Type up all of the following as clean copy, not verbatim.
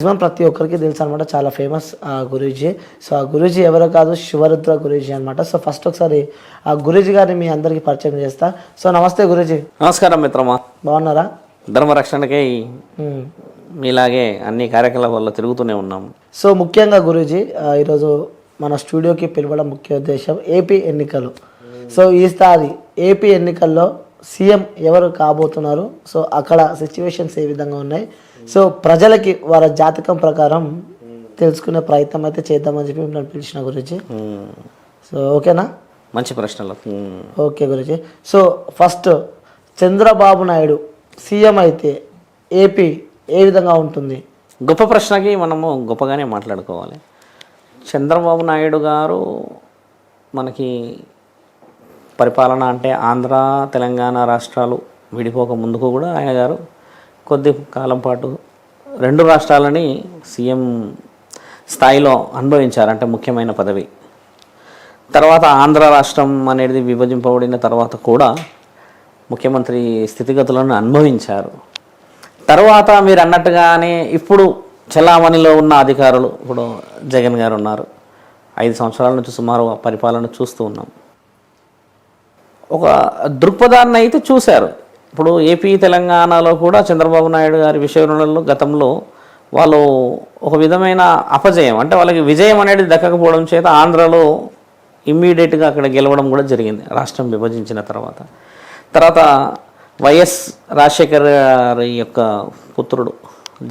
Maximum ప్రతి ఒక్కరికి తెలుసు అనమాట. చాలా ఫేమస్ గురూజీ. సో ఆ గురూజీ ఎవరో కాదు, శివరుద్ర గురూజీ అనమాట. సో ఫస్ట్ ఒకసారి ఆ గురూజీ గారిని మీ అందరికి పరిచయం చేస్తా. సో నమస్తే గురూజీ. నమస్కారం మిత్రమా, బాగున్నారా? ధర్మరక్షణకై మీలాగే అన్ని కార్యకలాపాల్లో తిరుగుతూనే ఉన్నాము. సో ముఖ్యంగా గురూజీ, ఈరోజు మన స్టూడియోకి పిలవడం ముఖ్య ఉద్దేశం ఏపీ ఎన్నికలు. సో ఈసారి ఏపీ ఎన్నికల్లో సీఎం ఎవరు కాబోతున్నారు, సో అక్కడ సిచ్యువేషన్స్ ఏ విధంగా ఉన్నాయి, సో ప్రజలకి వాళ్ళ జాతకం ప్రకారం తెలుసుకునే ప్రయత్నం అయితే చేద్దామని చెప్పి మిమ్మల్ని పిలిచిన గురించి. సో ఓకేనా? మంచి ప్రశ్నలు. ఓకే గురించి. So first Chandrababu Naidu CM అయితే ఏపీ ఏ విధంగా ఉంటుంది? గొప్ప ప్రశ్నకి మనము గొప్పగానే మాట్లాడుకోవాలి. చంద్రబాబు నాయుడు గారు మనకి పరిపాలన అంటే ఆంధ్ర తెలంగాణ రాష్ట్రాలు విడిపోక ముందుకు కూడా ఆయన గారు కొద్ది కాలం పాటు రెండు రాష్ట్రాలని సీఎం స్థాయిలో అనుభవించారు, అంటే ముఖ్యమైన పదవి. తర్వాత ఆంధ్ర రాష్ట్రం అనేది విభజింపబడిన తర్వాత కూడా ముఖ్యమంత్రి స్థితిగతులను అనుభవించారు. తర్వాత మీరు అన్నట్టుగానే ఇప్పుడు చలామణిలో ఉన్న అధికారులు, ఇప్పుడు జగన్ గారు ఉన్నారు, 5 సంవత్సరాల నుంచి సుమారు పరిపాలన చూస్తూ ఉన్నాం. ఒక దృక్పథాన్ని అయితే చూశారు. ఇప్పుడు ఏపీ తెలంగాణలో కూడా చంద్రబాబు నాయుడు గారి విషయంలో గతంలో వాళ్ళు ఒక విధమైన అపజయం, అంటే వాళ్ళకి విజయం అనేది దక్కకపోవడం చేత ఆంధ్రలో ఇమ్మీడియట్గా అక్కడ గెలవడం కూడా జరిగింది రాష్ట్రం విభజించిన తర్వాత వైఎస్ రాజశేఖర్ గారి యొక్క పుత్రుడు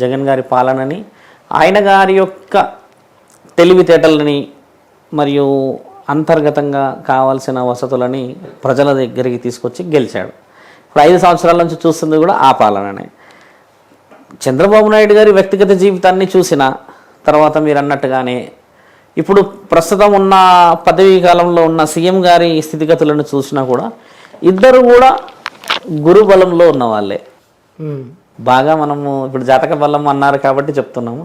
జగన్ గారి పాలనని, ఆయన గారి యొక్క తెలివితేటలని మరియు అంతర్గతంగా కావాల్సిన వసతులని ప్రజల దగ్గరికి తీసుకొచ్చి గెలిచాడు. ఇప్పుడు 5 సంవత్సరాల నుంచి చూస్తుంది కూడా ఆ పాలననే. చంద్రబాబు నాయుడు గారి వ్యక్తిగత జీవితాన్ని చూసిన తర్వాత మీరు అన్నట్టుగానే ఇప్పుడు ప్రస్తుతం ఉన్న పదవీ కాలంలో ఉన్న సీఎం గారి స్థితిగతులను చూసినా కూడా ఇద్దరు కూడా గురు బలంలో ఉన్న వాళ్ళే. బాగా మనము ఇప్పుడు జాతక బలం అన్నారు కాబట్టి చెప్తున్నాము,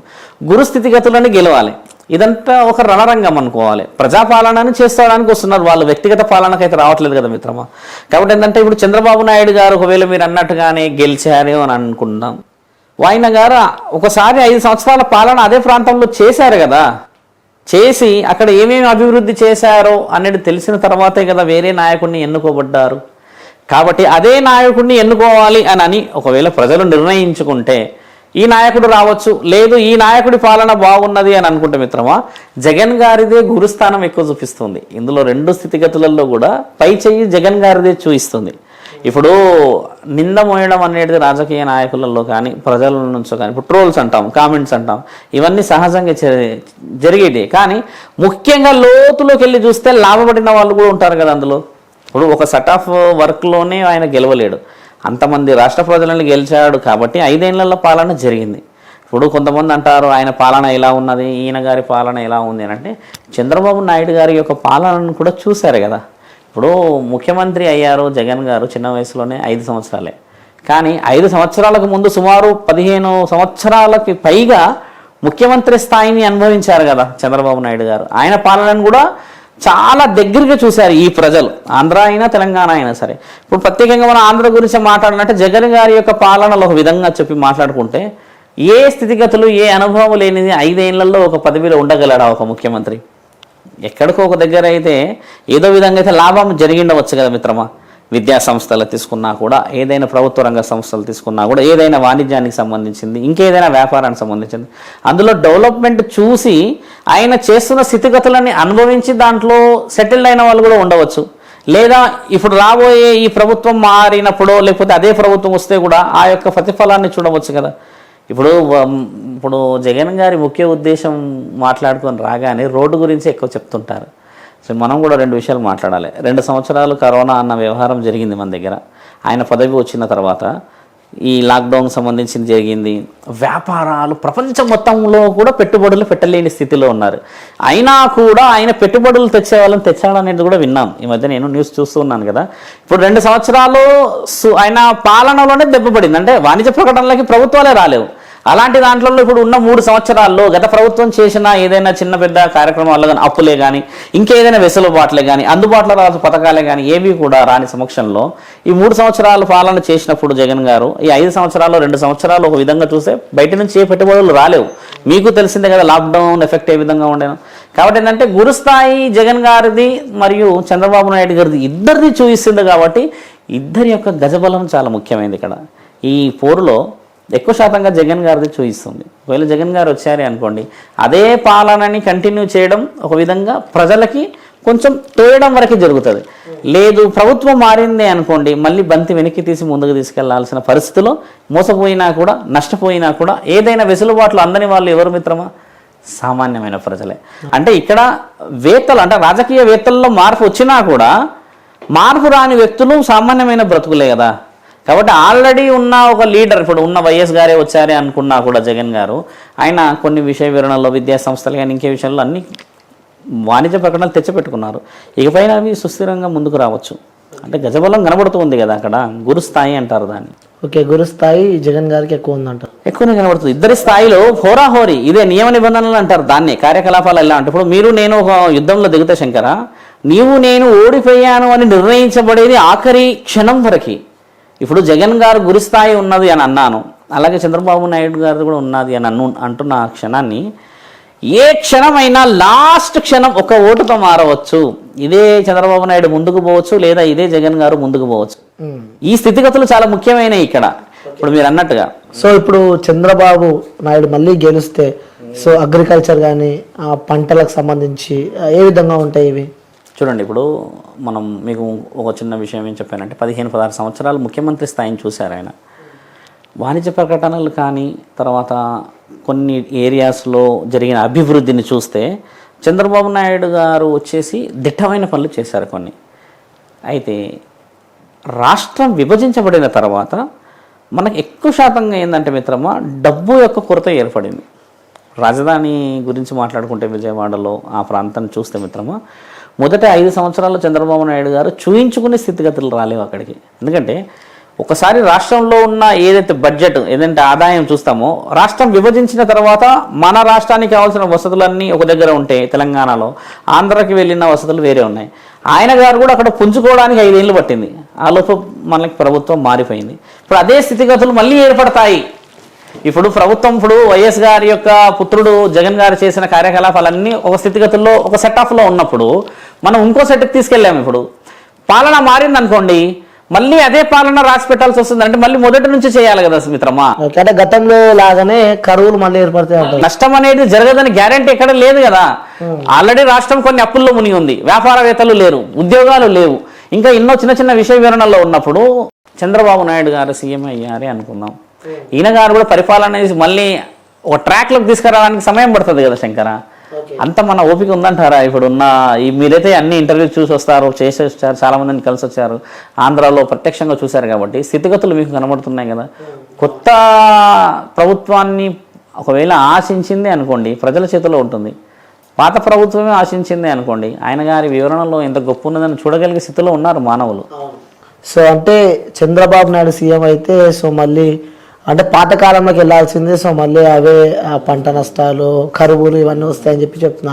గురు స్థితిగతులను గెలవాలి. ఇదంతా ఒక రణరంగం అనుకోవాలి. ప్రజాపాలనని చేసుకోవడానికి వస్తున్నారు వాళ్ళు, వ్యక్తిగత పాలనకైతే రావట్లేదు కదా మిత్రమా. కాబట్టి ఏంటంటే ఇప్పుడు చంద్రబాబు నాయుడు గారు ఒకవేళ మీరు అన్నట్టుగానే గెలిచారు అని అనుకుందాం, ఆయన గారు ఒకసారి 5 సంవత్సరాల పాలన అదే ప్రాంతంలో చేశారు కదా, చేసి అక్కడ ఏమేమి అభివృద్ధి చేశారో అనేది తెలిసిన తర్వాతే కదా వేరే నాయకుడిని ఎన్నుకోబడ్డారు. కాబట్టి అదే నాయకుడిని ఎన్నుకోవాలి అని ఒకవేళ ప్రజలు నిర్ణయించుకుంటే ఈ నాయకుడు రావచ్చు, లేదు ఈ నాయకుడి పాలన బాగున్నది అని అనుకుంటే మిత్రమా, జగన్ గారిదే గురుస్థానం ఎక్కువ చూపిస్తుంది. ఇందులో 2 స్థితిగతులలో కూడా పై చెయ్యి జగన్ గారిదే చూపిస్తుంది. ఇప్పుడు నింద మోయడం అనేది రాజకీయ నాయకులలో కానీ ప్రజల నుంచో కానీ, ఇప్పుడు ట్రోల్స్ అంటాం, కామెంట్స్ అంటాం, ఇవన్నీ సహజంగా జరిగేటి. కానీ ముఖ్యంగా లోతులోకి వెళ్ళి చూస్తే లాభపడిన వాళ్ళు కూడా ఉంటారు కదా అందులో. ఇప్పుడు ఒక సెట్ ఆఫ్ వర్క్లోనే ఆయన గెలవలేడు, అంతమంది రాష్ట్ర ప్రజలను గెలిచాడు కాబట్టి 5 ఏళ్ల పాలన జరిగింది. ఇప్పుడు కొంతమంది అంటారు ఆయన పాలన ఎలా ఉన్నది, ఈయన గారి పాలన ఎలా ఉంది అని. అంటే చంద్రబాబు నాయుడు గారి యొక్క పాలనను కూడా చూశారు కదా. ఇప్పుడు ముఖ్యమంత్రి అయ్యారు జగన్ గారు చిన్న వయసులోనే, 5 సంవత్సరాలే. కానీ 5 సంవత్సరాలకు ముందు సుమారు 15 సంవత్సరాలకి పైగా ముఖ్యమంత్రి స్థాయిని అనుభవించారు కదా చంద్రబాబు నాయుడు గారు. ఆయన పాలనను కూడా చాలా దగ్గరగా చూశారు ఈ ప్రజలు, ఆంధ్ర అయినా తెలంగాణ అయినా సరే. ఇప్పుడు ప్రత్యేకంగా మనం ఆంధ్ర గురించి మాట్లాడాలంటే జగన్ గారి యొక్క పాలనలో ఒక విధంగా చెప్పి మాట్లాడుకుంటే, ఏ స్థితిగతులు ఏ అనుభవం లేనిది 5 ఏళ్లలో ఒక పదవిలో ఉండగలడా ఒక ముఖ్యమంత్రి? ఎక్కడికో ఒక దగ్గర అయితే ఏదో విధంగా అయితే లాభం జరిగిండవచ్చు కదా మిత్రమా. విద్యా సంస్థలు తీసుకున్నా కూడా, ఏదైనా ప్రభుత్వ రంగ సంస్థలు తీసుకున్నా కూడా, ఏదైనా వాణిజ్యానికి సంబంధించింది, ఇంకేదైనా వ్యాపారానికి సంబంధించింది, అందులో డెవలప్మెంట్ చూసి ఆయన చేస్తున్న స్థితిగతులని అనుభవించి దాంట్లో సెటిల్డ్ అయిన వాళ్ళు కూడా ఉండవచ్చు. లేదా ఇప్పుడు రాబోయే ఈ ప్రభుత్వం మారినప్పుడో లేకపోతే అదే ప్రభుత్వం వస్తే కూడా ఆ యొక్క ప్రతిఫలాన్ని చూడవచ్చు కదా. ఇప్పుడు జగన్ గారి ముఖ్య ఉద్దేశం మాట్లాడుకొని రాగానే రోడ్డు గురించి ఎక్కువ చెప్తుంటారు. సో మనం కూడా 2 విషయాలు మాట్లాడాలి. 2 సంవత్సరాలు కరోనా అన్న వ్యవహారం జరిగింది మన దగ్గర. ఆయన పదవి వచ్చిన తర్వాత ఈ లాక్డౌన్ సంబంధించింది జరిగింది. వ్యాపారాలు ప్రపంచం మొత్తంలో కూడా పెట్టుబడులు పెట్టలేని స్థితిలో ఉన్నారు. అయినా కూడా ఆయన పెట్టుబడులు తెచ్చే వాళ్ళని తెచ్చాడనేది కూడా విన్నాం. ఈ మధ్య నేను న్యూస్ చూస్తూ ఉన్నాను కదా. ఇప్పుడు 2 సంవత్సరాలు ఆయన పాలనలోనే దెబ్బపడింది. అంటే వాణిజ్య ప్రకటనలకి ప్రభుత్వాలే రాలేవు. అలాంటి దాంట్లో ఇప్పుడు ఉన్న 3 సంవత్సరాల్లో గత ప్రభుత్వం చేసిన ఏదైనా చిన్న పెద్ద కార్యక్రమాల్లో కానీ, అప్పులే కానీ, ఇంకేదైనా వెసులుబాట్లే కానీ, అందుబాటులో రాదు పథకాలే కానీ ఏవి కూడా రాని సమక్షంలో ఈ 3 సంవత్సరాలు పాలన చేసినప్పుడు జగన్ గారు ఈ 5 సంవత్సరాలు 2 సంవత్సరాలు ఒక విధంగా చూస్తే బయట నుంచి ఏ పెట్టుబడులు రాలేవు. మీకు తెలిసిందే కదా లాక్డౌన్ ఎఫెక్ట్ ఏ విధంగా ఉండేను. కాబట్టి ఏంటంటే గురుస్థాయి జగన్ గారిది మరియు చంద్రబాబు నాయుడు గారిది ఇద్దరిది చూపిస్తుంది. కాబట్టి ఇద్దరి యొక్క గజబలం చాలా ముఖ్యమైనది ఇక్కడ. ఈ పోరులో ఎక్కువ శాతంగా జగన్ గారిది చూపిస్తుంది. ఒకవేళ జగన్ గారు వచ్చారే అనుకోండి, అదే పాలనని కంటిన్యూ చేయడం ఒక విధంగా ప్రజలకి కొంచెం తోయడం వరకు జరుగుతుంది. లేదు ప్రభుత్వం మారింది అనుకోండి, మళ్ళీ బంతి వెనక్కి తీసి ముందుకు తీసుకెళ్లాల్సిన పరిస్థితిలో మోసపోయినా కూడా నష్టపోయినా కూడా ఏదైనా వెసులుబాట్లు అందని వాళ్ళు ఎవరు మిత్రమా? సామాన్యమైన ప్రజలే. అంటే ఇక్కడ వేత్తలు అంటే రాజకీయ వేత్తల్లో మార్పు వచ్చినా కూడా మార్పు రాని వ్యక్తులు సామాన్యమైన బ్రతుకులే కదా. కాబట్టి ఆల్రెడీ ఉన్న ఒక లీడర్, ఇప్పుడు ఉన్న వైఎస్ గారే వచ్చారే అనుకున్నా కూడా జగన్ గారు, ఆయన కొన్ని విషయ వివరణలో విద్యా సంస్థలు కానీ ఇంకే విషయాల్లో అన్ని వాణిజ్య ప్రకటనలు తెచ్చిపెట్టుకున్నారు. ఇకపైన అవి సుస్థిరంగా ముందుకు రావచ్చు. అంటే గజబలం కనబడుతుంది కదా అక్కడ. గురుస్థాయి అంటారు దాన్ని. ఓకే, గురుస్థాయి జగన్ గారికి ఎక్కువ ఉందంటారు. ఎక్కువనే కనబడుతుంది. ఇద్దరి స్థాయిలో హోరాహోరీ, ఇదే నియమ నిబంధనలు అంటారు దాన్ని. కార్యకలాపాలు ఎలా అంటే ఇప్పుడు మీరు నేను ఒక యుద్ధంలో దిగుతా శంకర, నీవు నేను ఓడిపోయాను అని నిర్ణయించబడేది ఆఖరి క్షణం వరకు. ఇప్పుడు జగన్ గారు గురుస్థాయి ఉన్నది అని అన్నాను, అలాగే చంద్రబాబు నాయుడు గారు కూడా ఉన్నది అని అంటున్న ఆ క్షణాన్ని ఏ క్షణమైనా లాస్ట్ క్షణం ఒక ఓటుతో మారవచ్చు. ఇదే చంద్రబాబు నాయుడు ముందుకు పోవచ్చు, లేదా ఇదే జగన్ గారు ముందుకు పోవచ్చు. ఈ స్థితిగతులు చాలా ముఖ్యమైనవి ఇక్కడ. ఇప్పుడు మీరు అన్నట్టుగా సో ఇప్పుడు చంద్రబాబు నాయుడు మళ్ళీ గెలిస్తే సో అగ్రికల్చర్ కానీ పంటలకు సంబంధించి ఏ విధంగా ఉంటాయి ఇవి? చూడండి, ఇప్పుడు మనం మీకు ఒక చిన్న విషయం ఏం చెప్పానంటే 15-16 సంవత్సరాలు ముఖ్యమంత్రి స్థాయిని చూశారు ఆయన. వాణిజ్య ప్రకటనలు కానీ తర్వాత కొన్ని ఏరియాస్లో జరిగిన అభివృద్ధిని చూస్తే చంద్రబాబు నాయుడు గారు వచ్చేసి దిట్టమైన పనులు చేశారు కొన్ని. అయితే రాష్ట్రం విభజించబడిన తర్వాత మనకు ఎక్కువ శాతంగా ఏంటంటే మిత్రమా, డబ్బు యొక్క కొరత ఏర్పడింది. రాజధాని గురించి మాట్లాడుకుంటే విజయవాడలో ఆ ప్రాంతాన్ని చూస్తే మిత్రమా, మొదటి 5 సంవత్సరాల్లో చంద్రబాబు నాయుడు గారు చూయించుకునే స్థితిగతులు రాలేవు అక్కడికి. ఎందుకంటే ఒకసారి రాష్ట్రంలో ఉన్న ఏదైతే బడ్జెట్ ఏదంటే ఆదాయం చూస్తామో, రాష్ట్రం విభజించిన తర్వాత మన రాష్ట్రానికి కావాల్సిన వసతులన్నీ ఒక దగ్గర ఉంటే తెలంగాణలో, ఆంధ్రాకి వెళ్ళిన వసతులు వేరే ఉన్నాయి. ఆయన గారు కూడా అక్కడ పుంజుకోవడానికి 5 ఏళ్ళు పట్టింది. ఆ లోపు మనకి ప్రభుత్వం మారిపోయింది. ఇప్పుడు అదే స్థితిగతులు మళ్ళీ ఏర్పడతాయి. ఇప్పుడు ప్రభుత్వం ఇప్పుడు వైఎస్ గారి యొక్క పుత్రుడు జగన్ గారు చేసిన కార్యకలాపాలన్నీ ఒక స్థితిగతుల్లో ఒక సెటప్లో ఉన్నప్పుడు మనం ఇంకో సెట్కి తీసుకెళ్ళాము. ఇప్పుడు పాలన మారింది అనుకోండి, మళ్ళీ అదే పాలన రాసి పెట్టాల్సి వస్తుంది. అంటే మళ్ళీ మొదటి నుంచి చేయాలి కదా మిత్రమా. అంటే గతంలో లాగానే కరువులు మళ్ళీ ఏర్పడతాయి. నష్టం అనేది జరగదని గ్యారంటీ ఎక్కడ లేదు కదా. ఆల్రెడీ రాష్ట్రం కొన్ని అప్పుల్లో మునిగి ఉంది, వ్యాపారవేత్తలు లేరు, ఉద్యోగాలు లేవు, ఇంకా ఎన్నో చిన్న చిన్న విషయ వివరణలో ఉన్నప్పుడు చంద్రబాబు నాయుడు గారు సీఎం అయ్యారే అనుకుందాం. ఈయన గారు కూడా పరిపాలన అనేది మళ్ళీ ఒక ట్రాక్లోకి తీసుకురావడానికి సమయం పడుతుంది కదా శంకర. అంత మన ఓపిక ఉందంటారా? ఇప్పుడు ఉన్న మీరైతే అన్ని ఇంటర్వ్యూ చూసి వస్తారు, చేసి వచ్చారు, చాలా మందిని కలిసి వచ్చారు, ఆంధ్రాలో ప్రత్యక్షంగా చూశారు కాబట్టి స్థితిగతులు మీకు కనబడుతున్నాయి కదా. కొత్త ప్రభుత్వాన్ని ఒకవేళ ఆశించింది అనుకోండి, ప్రజల చేతిలో ఉంటుంది. పాత ప్రభుత్వమే ఆశించింది అనుకోండి, ఆయన గారి వివరణలో ఎంత గొప్ప ఉన్నదని చూడగలిగే స్థితిలో ఉన్నారు మానవులు. సో అంటే చంద్రబాబు నాయుడు సీఎం అయితే సో మళ్ళీ అంటే పాతకాలంలోకి వెళ్ళాల్సిందే. సో మళ్ళీ అవే పంట నష్టాలు, కరువులు ఇవన్నీ వస్తాయని చెప్తున్నా.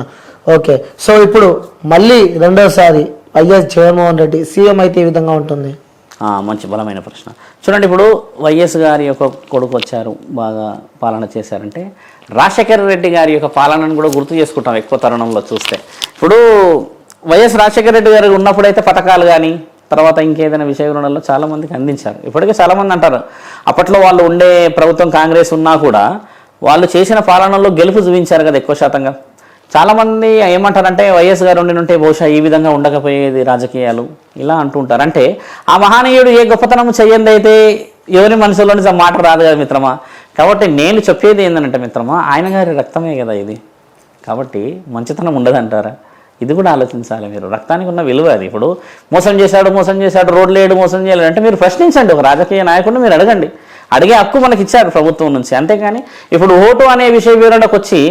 ఓకే, సో ఇప్పుడు మళ్ళీ రెండోసారి వైఎస్ జగన్మోహన్ రెడ్డి సీఎం అయితే ఈ విధంగా ఉంటుంది. మంచి బలమైన ప్రశ్న. చూడండి, ఇప్పుడు వైఎస్ గారి యొక్క కొడుకు వచ్చారు, బాగా పాలన చేశారంటే రాజశేఖర రెడ్డి గారి యొక్క పాలనను కూడా గుర్తు చేసుకుంటాం ఎక్కువ తరుణంలో చూస్తే. ఇప్పుడు వైఎస్ రాజశేఖర రెడ్డి గారు ఉన్నప్పుడైతే పథకాలు కానీ తర్వాత ఇంకేదైనా విషయ వివరణలో చాలామందికి అందించారు. ఇప్పటికే చాలామంది అంటారు అప్పట్లో వాళ్ళు ఉండే ప్రభుత్వం కాంగ్రెస్ ఉన్నా కూడా వాళ్ళు చేసిన పాలనలో గెలుపు చూపించారు కదా ఎక్కువ శాతంగా. చాలామంది ఏమంటారంటే వైఎస్ గారు ఉంటే బహుశా ఈ విధంగా ఉండకపోయేది రాజకీయాలు ఇలా అంటుంటారు. అంటే ఆ మహనీయుడు ఏ గొప్పతనం చెయ్యంది అయితే ఎవరి మనసులో నుంచి ఆ మాట రాదు కదా మిత్రమా. కాబట్టి నేను చెప్పేది ఏంటంటే మిత్రమా, ఆయన గారి రక్తమే కదా ఇది. కాబట్టి మంచితనం ఉండదంటారా? ఇది కూడా ఆలోచించాలి మీరు. రక్తానికి ఉన్న విలువ అది. ఇప్పుడు మోసం చేశాడు, రోడ్లు వేయడు, మోసం చేయాలి అంటే మీరు ప్రశ్నించండి. ఒక రాజకీయ నాయకుడిని మీరు అడగండి. అడిగే హక్కు మనకి ఇచ్చారు ప్రభుత్వం నుంచి. అంతేకాని ఇప్పుడు ఓటు అనే విషయ వివరణకు వచ్చి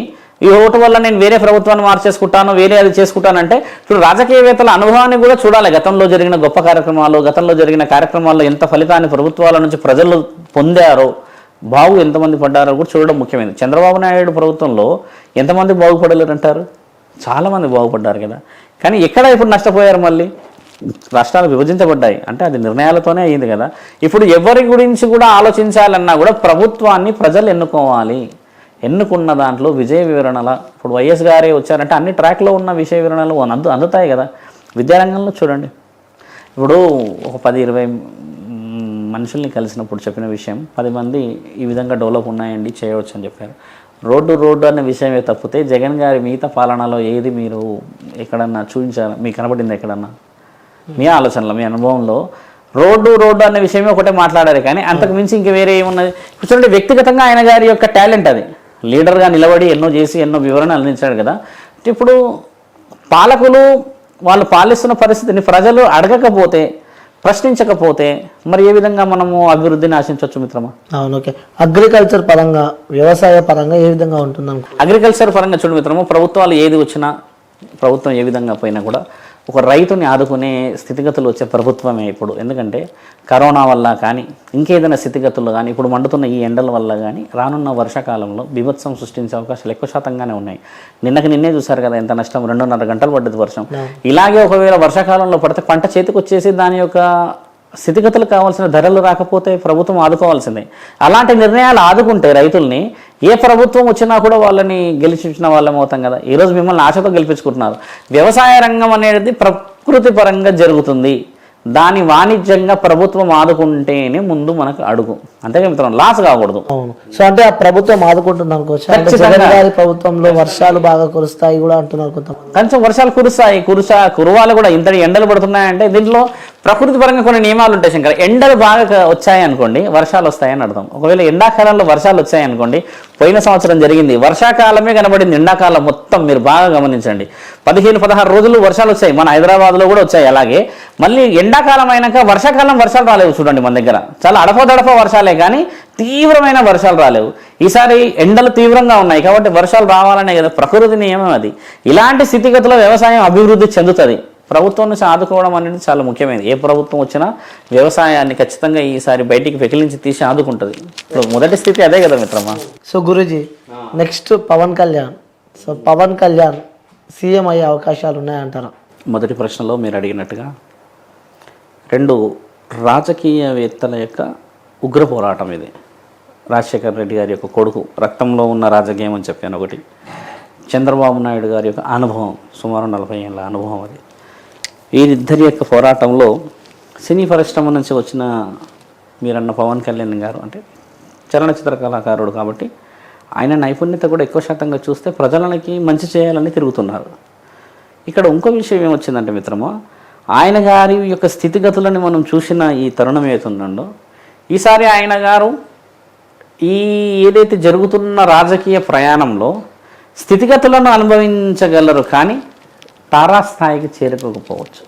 ఈ ఓటు వల్ల నేను వేరే ప్రభుత్వాన్ని మార్చేసుకుంటాను, వేరే అది చేసుకుంటానంటే ఇప్పుడు రాజకీయవేత్తల అనుభవాన్ని కూడా చూడాలి. గతంలో జరిగిన గొప్ప కార్యక్రమాలు, గతంలో జరిగిన కార్యక్రమాల్లో ఎంత ఫలితాన్ని ప్రభుత్వాల నుంచి ప్రజలు పొందారో, ఎంతమంది పడ్డారో కూడా చూడడం ముఖ్యమైనది. చంద్రబాబు నాయుడు ప్రభుత్వంలో ఎంతమంది బాగుపడలేరు అంటారు? చాలామంది బాగుపడ్డారు కదా. కానీ ఎక్కడ ఇప్పుడు నష్టపోయారు? మళ్ళీ రాష్ట్రాలు విభజించబడ్డాయి అంటే అది నిర్ణయాలతోనే అయ్యింది కదా. ఇప్పుడు ఎవరి గురించి కూడా ఆలోచించాలన్నా కూడా ప్రభుత్వాన్ని ప్రజలు ఎన్నుకోవాలి. ఎన్నుకున్న దాంట్లో విజయ వివరణల ఇప్పుడు వైఎస్ గారే వచ్చారంటే అన్ని ట్రాక్లో ఉన్న విషయ వివరణలు అందుతాయి కదా. విద్యారంగంలో చూడండి, ఇప్పుడు ఒక 10-20 మనుషుల్ని కలిసినప్పుడు చెప్పిన విషయం 10 మంది ఈ విధంగా డెవలప్ ఉన్నాయండి, చేయవచ్చు అని చెప్పారు. రోడ్డు అన్న విషయమే తప్పితే జగన్ గారి మిగతా పాలనలో ఏది మీరు ఎక్కడన్నా చూపించారు, మీకు కనబడింది ఎక్కడన్నా? మీ ఆలోచనలో, మీ అనుభవంలో రోడ్డు అనే విషయమే ఒకటే మాట్లాడారు, కానీ అంతకు మించి ఇంక వేరే ఏమున్నది? ఇప్పుడు చూడండి, వ్యక్తిగతంగా ఆయన గారి యొక్క టాలెంట్ అది. లీడర్గా నిలబడి ఎన్నో చేసి ఎన్నో వివరణ అందించాడు కదా. ఇప్పుడు పాలకులు వాళ్ళు పాలిస్తున్న పరిస్థితిని ప్రజలు అడగకపోతే, ప్రశ్నించకపోతే మరి ఏ విధంగా మనము అభివృద్ధిని ఆశించవచ్చు మిత్రమా? అవును, ఓకే. అగ్రికల్చర్ పరంగా, వ్యవసాయ పరంగా ఏ విధంగా ఉంటుంది అనుకో? అగ్రికల్చర్ పరంగా చూడు మిత్రమా, ప్రభుత్వాలు ఏది వచ్చినా, ప్రభుత్వం ఏ విధంగా పోయినా కూడా ఒక రైతుని ఆదుకునే స్థితిగతులు వచ్చే ప్రభుత్వమే ఇప్పుడు. ఎందుకంటే కరోనా వల్ల కానీ ఇంకేదైనా స్థితిగతులు కానీ, ఇప్పుడు మండుతున్న ఈ ఎండల వల్ల కానీ రానున్న వర్షాకాలంలో బీభత్సం సృష్టించే అవకాశాలు ఎక్కువ శాతంగానే ఉన్నాయి. నిన్నే చూశారు కదా ఎంత నష్టం, 2.5 గంటలు పడ్డది వర్షం. ఇలాగే ఒకవేళ వర్షాకాలంలో పడితే పంట చేతికి వచ్చేసి దాని యొక్క స్థితిగతులు కావాల్సిన ధరలు రాకపోతే ప్రభుత్వం ఆదుకోవాల్సిందే. అలాంటి నిర్ణయాలు ఆదుకుంటే రైతుల్ని ఏ ప్రభుత్వం వచ్చినా కూడా వాళ్ళని గెలిపించిన వాళ్ళం అవుతాం కదా. ఈరోజు మిమ్మల్ని ఆశతో గెలిపించుకుంటున్నారు. వ్యవసాయ రంగం అనేది ప్రకృతి పరంగా జరుగుతుంది, దాని వాణిజ్యంగా ప్రభుత్వం ఆదుకుంటేనే ముందు మనకు అడుగు. అంతేగా మిత్రం, లాస్ కాకూడదు. అవును. సో అంటే ఆ ప్రభుత్వం ఆదుకుంటుంది అనుకోవచ్చు. జగన్ గారి ప్రభుత్వంలో వర్షాలు బాగా కురుస్తాయి కూడా అంటున్నారు కొంతమంది. కొంచెం వర్షాలు కురవాలి కూడా. ఇంతటి ఎండలు పడుతున్నాయంటే దీంట్లో ప్రకృతి పరంగా కొన్ని నియమాలు ఉంటాయి శంకర్. ఎండలు బాగా వచ్చాయి అనుకోండి, వర్షాలు వస్తాయని అర్థం. ఒకవేళ ఎండాకాలంలో వర్షాలు వచ్చాయనుకోండి, పోయిన సంవత్సరం జరిగింది, వర్షాకాలమే కనబడింది ఎండాకాలం మొత్తం. మీరు బాగా గమనించండి, 15-16 రోజులు వర్షాలు వచ్చాయి. మన హైదరాబాద్లో కూడా వచ్చాయి. అలాగే మళ్ళీ ఎండాకాలం అయినాక వర్షాకాలం వర్షాలు రాలేవు. చూడండి మన దగ్గర చాలా అడపదడప వర్షాలే కానీ తీవ్రమైన వర్షాలు రాలేవు. ఈసారి ఎండలు తీవ్రంగా ఉన్నాయి కాబట్టి వర్షాలు రావాలనే కదా ప్రకృతి నియమం అది. ఇలాంటి స్థితిగతుల్లో వ్యవసాయం అభివృద్ధి చెందుతుంది. ప్రభుత్వం నుంచి ఆదుకోవడం అనేది చాలా ముఖ్యమైనది. ఏ ప్రభుత్వం వచ్చినా వ్యవసాయాన్ని ఖచ్చితంగా ఈసారి బయటికి పెకిలించి తీసి ఆదుకుంటుంది. ఇప్పుడు మొదటి స్థితి అదే కదా మిత్రమా. So Guruji, next Pawan Kalyan. So Pawan Kalyan CM అయ్యే అవకాశాలు ఉన్నాయంటారా? మొదటి ప్రశ్నలో మీరు అడిగినట్టుగా 2 రాజకీయవేత్తల యొక్క ఉగ్ర పోరాటం ఇది. రాజశేఖర్ రెడ్డి గారి యొక్క కొడుకు, రక్తంలో ఉన్న రాజకీయం అని చెప్పాను. ఒకటి చంద్రబాబు నాయుడు గారి యొక్క అనుభవం, సుమారు 40 ఏళ్ళ అనుభవం అది. వీరిద్దరి యొక్క పోరాటంలో సినీ పరిశ్రమ నుంచి వచ్చిన మీరన్న పవన్ కళ్యాణ్ గారు అంటే చలనచిత్ర కళాకారుడు కాబట్టి ఆయన నైపుణ్యత కూడా ఎక్కువ శాతంగా చూస్తే ప్రజలకి మంచి చేయాలని తిరుగుతున్నారు. ఇక్కడ ఇంకో విషయం ఏమొచ్చిందంటే మిత్రమా, ఆయన గారి యొక్క స్థితిగతులను మనం చూసిన ఈ తరుణం ఏతుందో, ఈసారి ఆయన గారు ఏదైతే జరుగుతున్న రాజకీయ ప్రయాణంలో స్థితిగతులను అనుభవించగలరు కానీ తారాస్థాయికి చేరుకోకపోవచ్చు.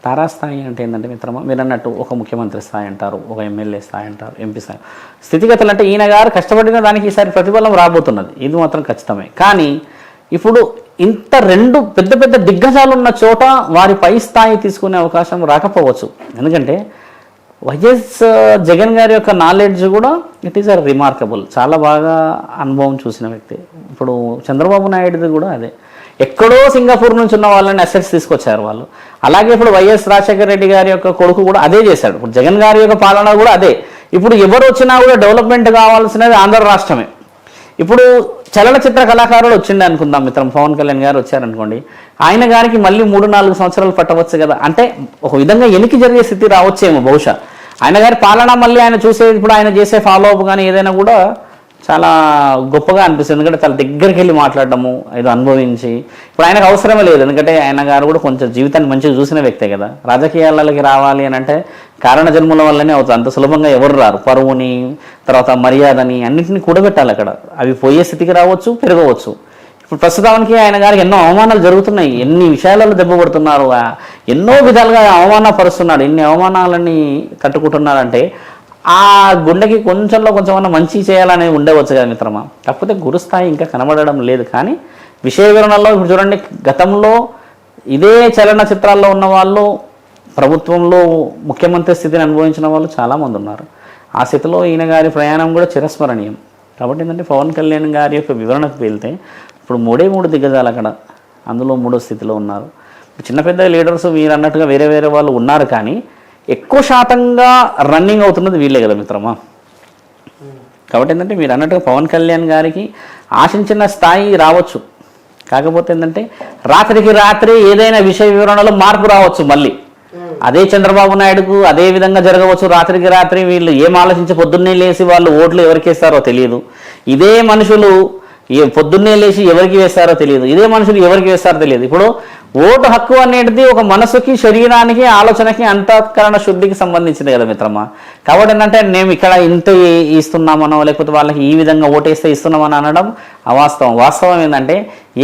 తారాస్థాయి అంటే ఏంటంటే మిత్రమా, మీరు అన్నట్టు ఒక ముఖ్యమంత్రి స్థాయి అంటారు, ఒక ఎమ్మెల్యే స్థాయి అంటారు, ఎంపీ స్థాయి. స్థితిగతులు అంటే ఈయన గారు కష్టపడిన దానికి ఈసారి ప్రతిఫలం రాబోతున్నది, ఇది మాత్రం ఖచ్చితమే. కానీ ఇప్పుడు ఇంత 2 పెద్ద దిగ్గజాలు ఉన్న చోట వారి పై స్థాయి తీసుకునే అవకాశం రాకపోవచ్చు. ఎందుకంటే వైఎస్ జగన్ గారి యొక్క నాలెడ్జ్ కూడా ఇట్ ఈస్ రిమార్కబుల్, చాలా బాగా అనుభవం చూసిన వ్యక్తి. ఇప్పుడు చంద్రబాబు నాయుడుది కూడా అదే. ఎక్కడో సింగపూర్ నుంచి ఉన్న వాళ్ళని అసెట్స్ తీసుకొచ్చారు వాళ్ళు. అలాగే ఇప్పుడు వైఎస్ రాజశేఖర రెడ్డి గారి యొక్క కొడుకు కూడా అదే చేశాడు. ఇప్పుడు జగన్ గారి యొక్క పాలన కూడా అదే. ఇప్పుడు ఎవరు వచ్చినా కూడా డెవలప్మెంట్ కావాల్సినది ఆంధ్ర రాష్ట్రమే. ఇప్పుడు చలనచిత్ర కళాకారుడు వచ్చిండే అనుకుందాం మిత్రం, పవన్ కళ్యాణ్ గారు వచ్చారనుకోండి, ఆయన గారికి మళ్ళీ 3-4 సంవత్సరాలు పట్టవచ్చు కదా. అంటే ఒక విధంగా ఎనికి జరిగే స్థితి రావచ్చేమో బహుశా. ఆయన గారి పాలన మళ్ళీ ఆయన చూసే, ఇప్పుడు ఆయన చేసే ఫాలో అప్ కానీ ఏదైనా కూడా చాలా గొప్పగా అనిపిస్తుంది. ఎందుకంటే చాలా దగ్గరికి వెళ్ళి మాట్లాడడము, ఏదో అనుభవించి. ఇప్పుడు ఆయనకు అవసరమే లేదు, ఎందుకంటే ఆయన గారు కూడా కొంచెం జీవితాన్ని మంచిగా చూసిన వ్యక్తే కదా. రాజకీయాలకి రావాలి అని అంటే కారణ జన్ముల వల్లనే అవుతుంది, అంత సులభంగా ఎవరు రారు. పరువుని, తర్వాత మర్యాదని అన్నింటినీ కూడబెట్టాలి అక్కడ. అవి పోయే స్థితికి రావచ్చు, పెరగవచ్చు. ఇప్పుడు ప్రస్తుతానికి ఆయన గారికి ఎన్నో అవమానాలు జరుగుతున్నాయి, ఎన్ని విషయాలలో దెబ్బపడుతున్నారు, ఎన్నో విధాలుగా అవమానపరుస్తున్నాడు. ఎన్ని అవమానాలని తట్టుకుంటున్నారంటే ఆ గుండెకి కొంచెంలో కొంచెమన్నా మంచి చేయాలని ఉండవచ్చు కదా మిత్రమా. కాకపోతే గురుస్థాయి ఇంకా కనబడడం లేదు. కానీ విషయ వివరణలో ఇప్పుడు చూడండి, గతంలో ఇదే చలనచిత్రాల్లో ఉన్న వాళ్ళు ప్రభుత్వంలో ముఖ్యమంత్రి స్థితిని అనుభవించిన వాళ్ళు చాలామంది ఉన్నారు. ఆ స్థితిలో ఈయన గారి ప్రయాణం కూడా చిరస్మరణీయం. కాబట్టి ఏంటంటే పవన్ కళ్యాణ్ గారి యొక్క వివరణకు వెళ్తే ఇప్పుడు 3 దిగ్గజాలు అక్కడ, అందులో 3వ స్థితిలో ఉన్నారు. చిన్న పెద్ద లీడర్స్ మీరు అన్నట్టుగా వేరే వాళ్ళు ఉన్నారు, కానీ ఎక్కువ శాతంగా రన్నింగ్ అవుతున్నది వీళ్ళే కదా మిత్రమా. కాబట్టి ఏంటంటే మీరు అన్నట్టుగా పవన్ కళ్యాణ్ గారికి ఆశించిన స్థాయి రావచ్చు. కాకపోతే ఏంటంటే రాత్రికి రాత్రి ఏదైనా విషయ వివరణలో మార్పు రావచ్చు. మళ్ళీ అదే చంద్రబాబు నాయుడుకు అదే విధంగా జరగవచ్చు. రాత్రికి రాత్రి వీళ్ళు ఏం ఆలోచించి పొద్దున్నే లేచి వాళ్ళు ఓట్లు ఎవరికి వేస్తారో తెలియదు. ఇదే మనుషులు పొద్దున్నే లేచి ఎవరికి వేస్తారో తెలియదు. ఇదే మనుషులు ఎవరికి వేస్తారో తెలియదు. ఇప్పుడు ఓటు హక్కు అనేది ఒక మనసుకి, శరీరానికి, ఆలోచనకి, అంతఃకరణ శుద్ధికి సంబంధించింది కదా మిత్రమా. కాబట్టి ఏంటంటే మేము ఇక్కడ ఇంత ఇస్తున్నామనో లేకపోతే వాళ్ళకి ఈ విధంగా ఓటేస్తే ఇస్తున్నామని అనడం అవాస్తవం. వాస్తవం ఏంటంటే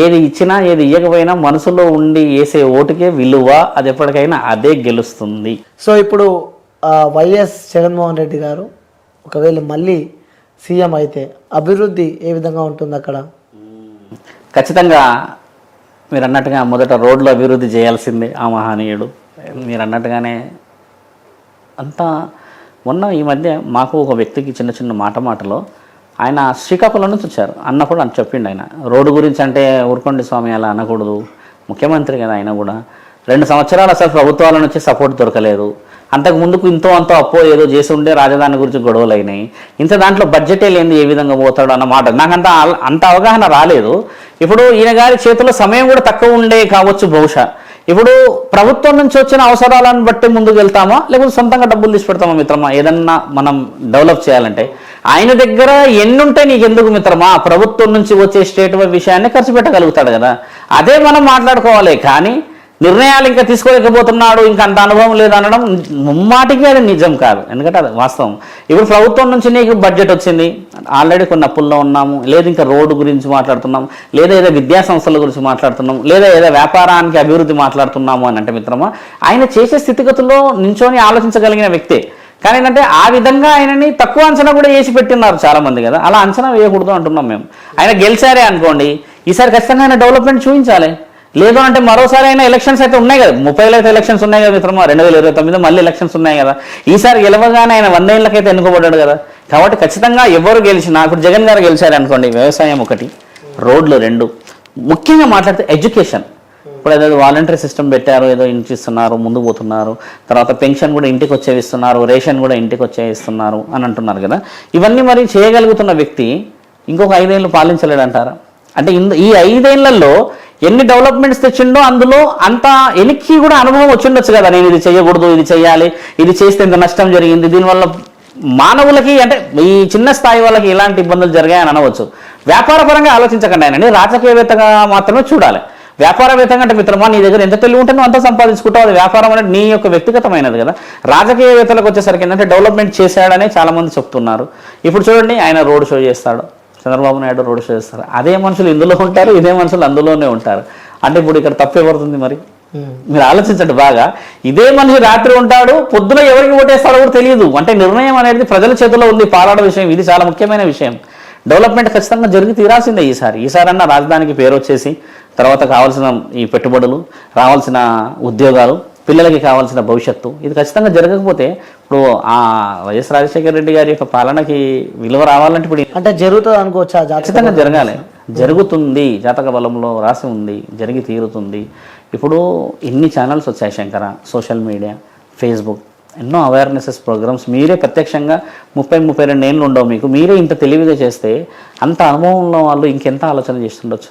ఏది ఇచ్చినా ఏది ఇవ్వకపోయినా మనసులో ఉండి వేసే ఓటుకే విలువ, అది ఎప్పటికైనా అదే గెలుస్తుంది. సో ఇప్పుడు వైఎస్ జగన్మోహన్ రెడ్డి గారు ఒకవేళ మళ్ళీ సీఎం అయితే అభివృద్ధి ఏ విధంగా ఉంటుంది అక్కడ? ఖచ్చితంగా మీరు అన్నట్టుగా మొదట రోడ్లు అభివృద్ధి చేయాల్సిందే ఆ మహనీయుడు. మీరు అన్నట్టుగానే అంతా మొన్న ఈ మధ్య మాకు ఒక వ్యక్తికి చిన్న చిన్న మాటలో ఆయన శ్రీకాకుళం నుంచి వచ్చారు అన్నప్పుడు అని చెప్పిండు. ఆయన రోడ్డు గురించి అంటే ఊరుకోండి స్వామి అలా అనకూడదు, ముఖ్యమంత్రి కదా ఆయన కూడా. 2 సంవత్సరాలు అసలు ప్రభుత్వాల నుంచి సపోర్ట్ దొరకలేదు. అంతకు ముందుకు ఇంతో అంతో అప్పో ఏదో చేసి ఉండే రాజధాని గురించి గొడవలు అయినాయి. ఇంత దాంట్లో బడ్జెటే లేని ఏ విధంగా పోతాడు అన్న మాట నాకు అంత అవగాహన రాలేదు. ఇప్పుడు ఈయన గారి చేతిలో సమయం కూడా తక్కువ ఉండే కావచ్చు బహుశా. ఇప్పుడు ప్రభుత్వం నుంచి వచ్చిన అవసరాలను బట్టి ముందుకు వెళ్తామా లేకపోతే సొంతంగా డబ్బులు తీసి పెడతామా మిత్రమా? ఏదన్నా మనం డెవలప్ చేయాలంటే ఆయన దగ్గర ఎన్నుంటే నీకెందుకు మిత్రమా? ప్రభుత్వం నుంచి వచ్చే స్టేట్ విషయాన్ని ఖర్చు పెట్టగలుగుతాడు కదా. అదే మనం మాట్లాడుకోవాలి. కానీ నిర్ణయాలు ఇంకా తీసుకోలేకపోతున్నాడు, ఇంకా అంత అనుభవం లేదు అనడం ముమ్మాటికి అది నిజం కాదు. ఎందుకంటే అది వాస్తవం. ఇప్పుడు ప్రభుత్వం నుంచి నీకు బడ్జెట్ వచ్చింది, ఆల్రెడీ కొన్ని అప్పుల్లో ఉన్నాము, లేదా ఇంకా రోడ్డు గురించి మాట్లాడుతున్నాం, లేదా ఏదో విద్యా సంస్థల గురించి మాట్లాడుతున్నాం, లేదా ఏదో వ్యాపారానికి అభివృద్ధి మాట్లాడుతున్నాము అని అంటే మిత్రమా ఆయన చేసే స్థితిగతుల్లో నించొని ఆలోచించగలిగిన వ్యక్తే. కానీ ఏంటంటే ఆ విధంగా ఆయనని తక్కువ అంచనా కూడా వేసి పెట్టినారు చాలా మంది కదా. అలా అంచనా వేయకూడదు అంటున్నాం మేము. ఆయన గెలిచారే అనుకోండి, ఈసారి ఖచ్చితంగా ఆయన డెవలప్మెంట్ చూపించాలి. లేదు అంటే మరోసారి అయినా ఎలక్షన్స్ అయితే ఉన్నాయి కదా, 30 అయితే ఎలక్షన్స్ ఉన్నాయి కదా మిత్రమా. 2029 మళ్ళీ ఎలక్షన్స్ ఉన్నాయి కదా. ఈసారి గెలవగానే ఆయన 100 ఏళ్ళకైతే ఎన్నుకోబడ్డాడు కదా. కాబట్టి ఖచ్చితంగా ఎవరు గెలిచినా, ఇప్పుడు జగన్ గారు గెలిచారు అనుకోండి, వ్యవసాయం 1, రోడ్లు 2, ముఖ్యంగా మాట్లాడితే ఎడ్యుకేషన్. ఇప్పుడు ఏదో వాలంటరీ సిస్టమ్ పెట్టారు, ఏదో ఇంటికి ఇస్తున్నారు, ముందుకు పోతున్నారు. తర్వాత పెన్షన్ కూడా ఇంటికి వచ్చే ఇస్తున్నారు, రేషన్ కూడా ఇంటికి వచ్చే ఇస్తున్నారు అని అంటున్నారు కదా. ఇవన్నీ మరి చేయగలుగుతున్న వ్యక్తి ఇంకొక 5 ఏళ్ళు పాలించలేడు అంటారా? అంటే ఈ 5 ఏళ్లలో ఎన్ని డెవలప్మెంట్స్ తెచ్చిండో అందులో అంత ఎనికి కూడా అనుభవం వచ్చిండొచ్చు కదా. నేను ఇది చేయకూడదు, ఇది చేయాలి, ఇది చేస్తే ఇంత నష్టం జరిగింది, దీనివల్ల మానవులకి అంటే ఈ చిన్న స్థాయి వాళ్ళకి ఎలాంటి ఇబ్బందులు జరిగాయని అనవచ్చు. వ్యాపార పరంగా ఆలోచించకండి ఆయనని, రాజకీయవేత్తగా మాత్రమే చూడాలి. వ్యాపారవేత్తగా అంటే మిత్రమా నీ దగ్గర ఎంత తెలివి ఉంటే నువ్వు అంత సంపాదించుకుంటావు. అది వ్యాపారం అనేది నీ యొక్క వ్యక్తిగతమైనది కదా. రాజకీయవేత్తలకు వచ్చేసరికి ఏంటంటే డెవలప్మెంట్ చేశాడనే చాలామంది చెప్తున్నారు. ఇప్పుడు చూడండి, ఆయన రోడ్ షో చేస్తాడు, చంద్రబాబు నాయుడు రోడ్ షో చేస్తారు. అదే మనుషులు ఇందులో ఉంటారు, ఇదే మనుషులు అందులోనే ఉంటారు. అంటే ఇప్పుడు ఇక్కడ తప్పు ఎవరుతుంది మరి? మీరు ఆలోచించండి బాగా. ఇదే మనిషి రాత్రి ఉంటాడు, పొద్దున ఎవరికి ఓటేస్తాడో కూడా తెలియదు. అంటే నిర్ణయం అనేది ప్రజల చేతిలో ఉంది, పాలాడ విషయం. ఇది చాలా ముఖ్యమైన విషయం. డెవలప్మెంట్ ఖచ్చితంగా జరిగి తీరాల్సిందే. ఈసారి అన్న రాజధానికి పేరు వచ్చేసి తర్వాత కావాల్సిన ఈ పెట్టుబడులు, రావాల్సిన ఉద్యోగాలు, పిల్లలకి కావాల్సిన భవిష్యత్తు, ఇది ఖచ్చితంగా జరగకపోతే ఇప్పుడు ఆ వైఎస్ రాజశేఖర రెడ్డి గారి యొక్క పాలనకి విలువ రావాలంటే ఇప్పుడు అంటే జరుగుతుంది అనుకోవచ్చా? ఖచ్చితంగా జరగాలి. జరుగుతుంది, జాతక బలంలో రాసి ఉంది, జరిగి తీరుతుంది. ఇప్పుడు ఇన్ని ఛానల్స్ వచ్చాయి శంకర, సోషల్ మీడియా, ఫేస్బుక్, ఎన్నో అవేర్నెసెస్ ప్రోగ్రామ్స్. మీరే ప్రత్యక్షంగా 30-32 ఏళ్ళు ఉండవు మీకు, మీరే ఇంత తెలివిగా చేస్తే అంత అనుభవంలో వాళ్ళు ఇంకెంత ఆలోచన చేస్తుండొచ్చు.